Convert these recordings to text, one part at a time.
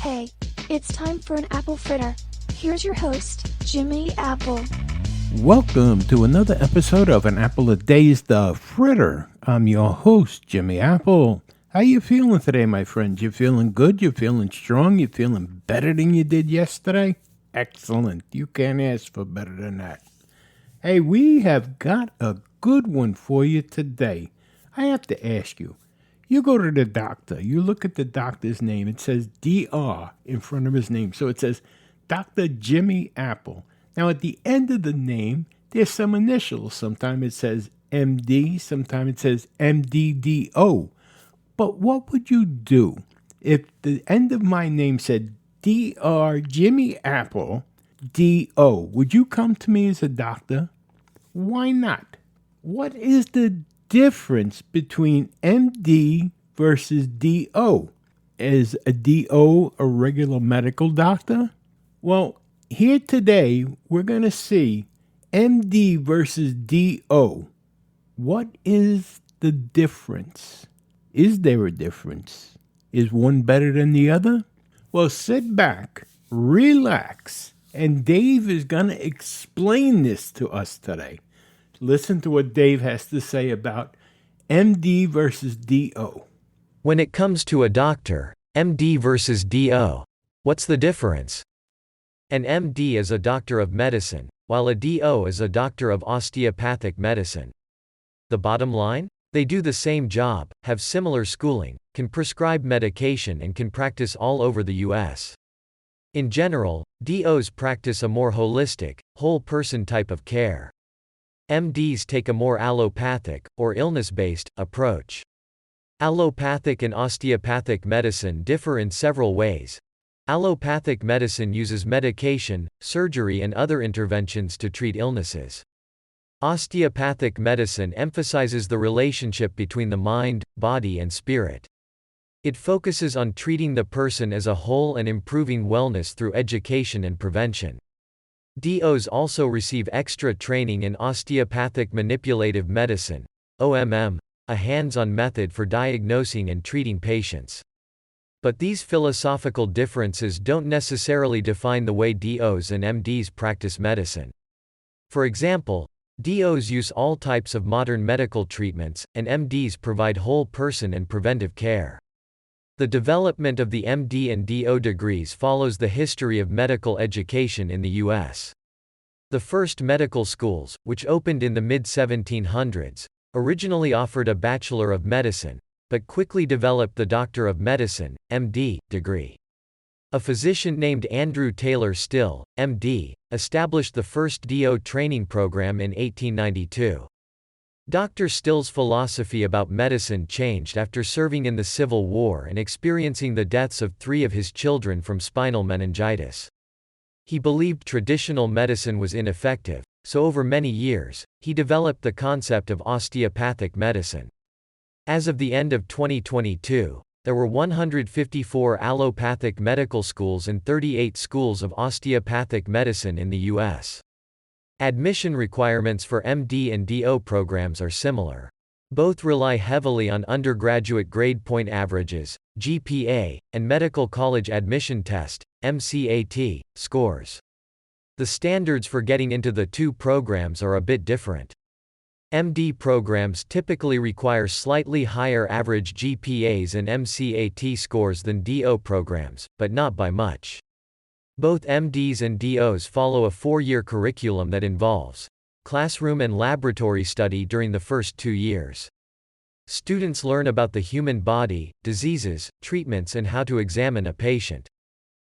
Hey, it's time for an apple fritter. Here's your host, Jimmy Apple. Welcome to another episode of An Apple a Day's The Fritter. I'm your host, Jimmy Apple. How you feeling today, my friends? You feeling good? You feeling strong? You feeling better than you did yesterday? Excellent. You can't ask for better than that. Hey, we have got a good one for you today. I have to ask you. You go to the doctor. You look at the doctor's name. It says DR in front of his name. So it says Dr. Jimmy Apple. Now, at the end of the name, there's some initials. Sometimes it says MD. Sometimes it says MDDO. But what would you do if the end of my name said DR Jimmy Apple DO? Would you come to me as a doctor? Why not? What is the difference between MD versus DO? Is a DO a regular medical doctor? Well, here today, we're going to see MD versus DO. What is the difference? Is there a difference? Is one better than the other? Well, sit back, relax, and Dave is going to explain this to us today. Listen to what Dave has to say about MD versus DO. When it comes to a doctor, MD versus DO, what's the difference? An MD is a doctor of medicine, while a DO is a doctor of osteopathic medicine. The bottom line? They do the same job, have similar schooling, can prescribe medication and can practice all over the US. In general, DOs practice a more holistic, whole-person type of care. MDs take a more allopathic, or illness-based, approach. Allopathic and osteopathic medicine differ in several ways. Allopathic medicine uses medication, surgery and other interventions to treat illnesses. Osteopathic medicine emphasizes the relationship between the mind, body and spirit. It focuses on treating the person as a whole and improving wellness through education and prevention. DOs also receive extra training in osteopathic manipulative medicine, OMM, a hands-on method for diagnosing and treating patients. But these philosophical differences don't necessarily define the way DOs and MDs practice medicine. For example, DOs use all types of modern medical treatments, and MDs provide whole-person and preventive care. The development of the MD and DO degrees follows the history of medical education in the U.S. The first medical schools, which opened in the mid-1700s, originally offered a Bachelor of Medicine, but quickly developed the Doctor of Medicine, MD, degree. A physician named Andrew Taylor Still, MD, established the first DO training program in 1892. Dr. Still's philosophy about medicine changed after serving in the Civil War and experiencing the deaths of 3 of his children from spinal meningitis. He believed traditional medicine was ineffective, so over many years, he developed the concept of osteopathic medicine. As of the end of 2022, there were 154 allopathic medical schools and 38 schools of osteopathic medicine in the U.S. Admission requirements for MD and DO programs are similar. Both rely heavily on undergraduate grade point averages, GPA, and medical college admission test, MCAT, scores. The standards for getting into the two programs are a bit different. MD programs typically require slightly higher average GPAs and MCAT scores than DO programs, but not by much. Both MDs and DOs follow a 4-year curriculum that involves classroom and laboratory study during the first 2 years. Students learn about the human body, diseases, treatments and how to examine a patient.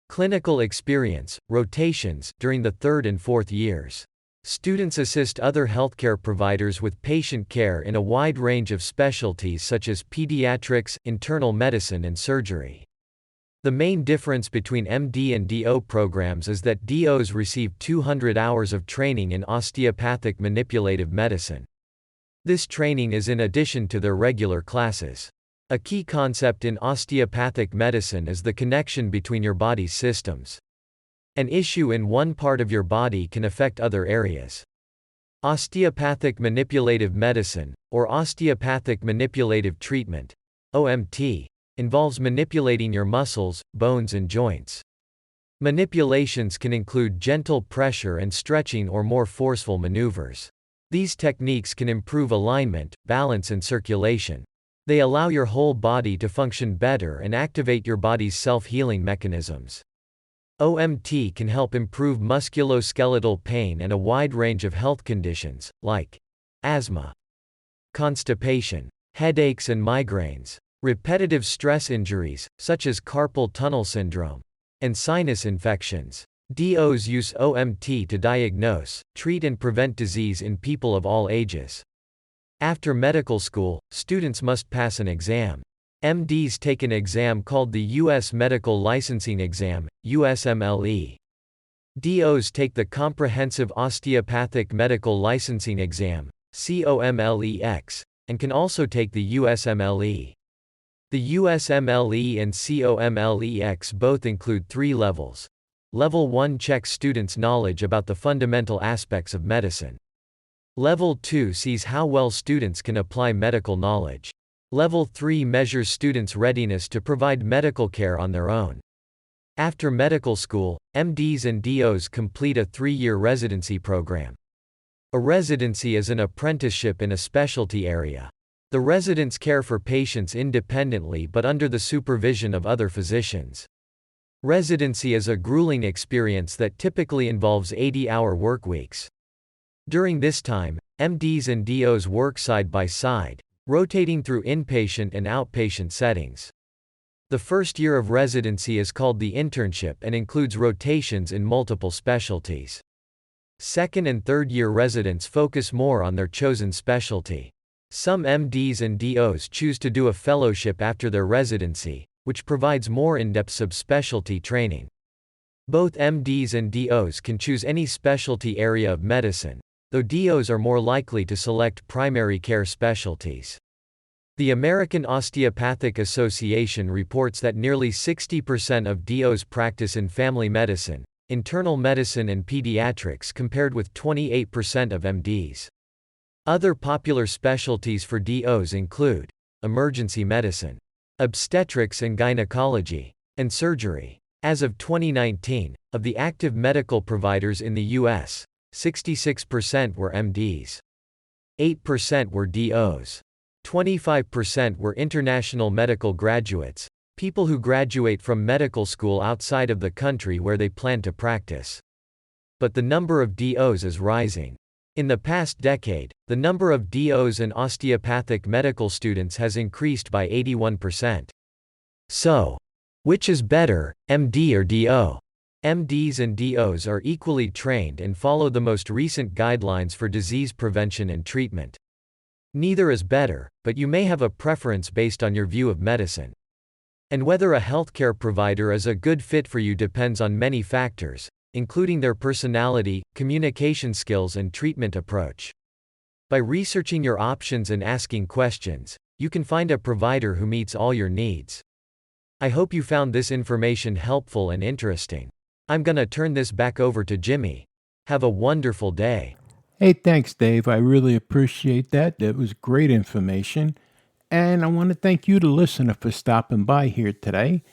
Clinical experience, rotations, during the 3rd and 4th years. Students assist other healthcare providers with patient care in a wide range of specialties such as pediatrics, internal medicine and surgery. The main difference between MD and DO programs is that DOs receive 200 hours of training in osteopathic manipulative medicine. This training is in addition to their regular classes. A key concept in osteopathic medicine is the connection between your body's systems. An issue in one part of your body can affect other areas. Osteopathic manipulative medicine, or osteopathic manipulative treatment, OMT, involves manipulating your muscles, bones and joints. Manipulations can include gentle pressure and stretching or more forceful maneuvers. These techniques can improve alignment, balance and circulation. They allow your whole body to function better and activate your body's self-healing mechanisms. OMT can help improve musculoskeletal pain and a wide range of health conditions, like asthma, constipation, headaches and migraines, repetitive stress injuries, such as carpal tunnel syndrome, and sinus infections. DOs use OMT to diagnose, treat and prevent disease in people of all ages. After medical school, students must pass an exam. MDs take an exam called the U.S. Medical Licensing Exam, USMLE. DOs take the Comprehensive Osteopathic Medical Licensing Exam, COMLEX, and can also take the USMLE. The USMLE and COMLEX both include 3 levels. Level 1 checks students' knowledge about the fundamental aspects of medicine. Level 2 sees how well students can apply medical knowledge. Level 3 measures students' readiness to provide medical care on their own. After medical school, MDs and DOs complete a 3-year residency program. A residency is an apprenticeship in a specialty area. The residents care for patients independently but under the supervision of other physicians. Residency is a grueling experience that typically involves 80-hour work weeks. During this time, MDs and DOs work side by side, rotating through inpatient and outpatient settings. The first year of residency is called the internship and includes rotations in multiple specialties. Second and third year residents focus more on their chosen specialty. Some MDs and DOs choose to do a fellowship after their residency, which provides more in-depth subspecialty training. Both MDs and DOs can choose any specialty area of medicine, though DOs are more likely to select primary care specialties. The American Osteopathic Association reports that nearly 60% of DOs practice in family medicine, internal medicine and pediatrics compared with 28% of MDs. Other popular specialties for DOs include emergency medicine, obstetrics and gynecology, and surgery. As of 2019, of the active medical providers in the U.S., 66% were MDs. 8% were DOs. 25% were international medical graduates, people who graduate from medical school outside of the country where they plan to practice. But the number of DOs is rising. In the past decade, the number of DOs and osteopathic medical students has increased by 81%. So, which is better, MD or DO? MDs and DOs are equally trained and follow the most recent guidelines for disease prevention and treatment. Neither is better, but you may have a preference based on your view of medicine. And whether a healthcare provider is a good fit for you depends on many factors, including their personality, communication skills, and treatment approach. By researching your options and asking questions, you can find a provider who meets all your needs. I hope you found this information helpful and interesting. I'm gonna turn this back over to Jimmy. Have a wonderful day. Hey, thanks, Dave. I really appreciate that. That was great information. And I want to thank you, the listener, for stopping by here today.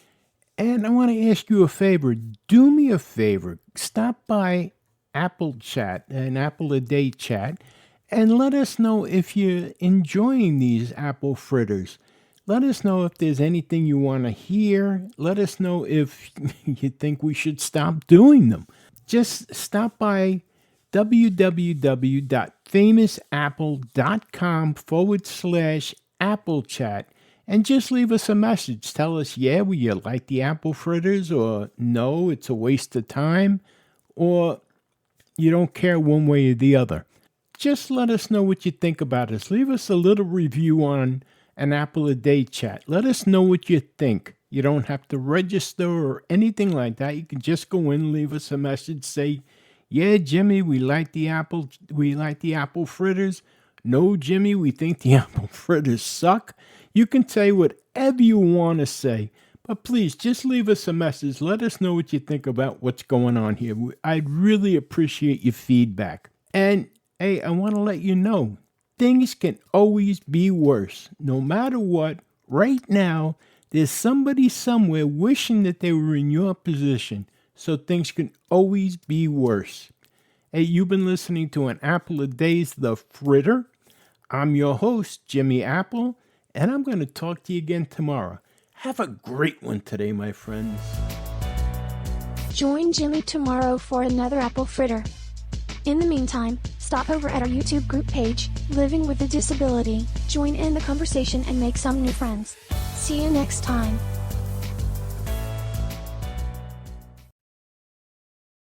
And I want to ask you a favor. Do me a favor. Stop by Apple Chat, an Apple a Day chat, and let us know if you're enjoying these apple fritters. Let us know if there's anything you want to hear. Let us know if you think we should stop doing them. Just stop by www.famousapple.com/Apple Chat and just leave us a message. Tell us, yeah, will you like the apple fritters, or no, it's a waste of time, or you don't care one way or the other. Just let us know what you think about us. Leave us a little review on an Apple a Day chat. Let us know what you think. You don't have to register or anything like that. You can just go in, leave us a message, say, yeah, Jimmy, we like the apple fritters. No, Jimmy, we think the apple fritters suck. You can say whatever you want to say, but please just leave us a message. Let us know what you think about what's going on here. I'd really appreciate your feedback. And hey, I want to let you know, things can always be worse. No matter what, right now, There's somebody somewhere wishing that they were in your position, so things can always be worse. Hey, you've been listening to An Apple a Day's The Fritter. I'm your host, Jimmy Apple, and I'm going to talk to you again tomorrow. Have a great one today, my friends. Join Jimmy tomorrow for another apple fritter. In the meantime, stop over at our YouTube group page, Living with a Disability, join in the conversation and make some new friends. See you next time.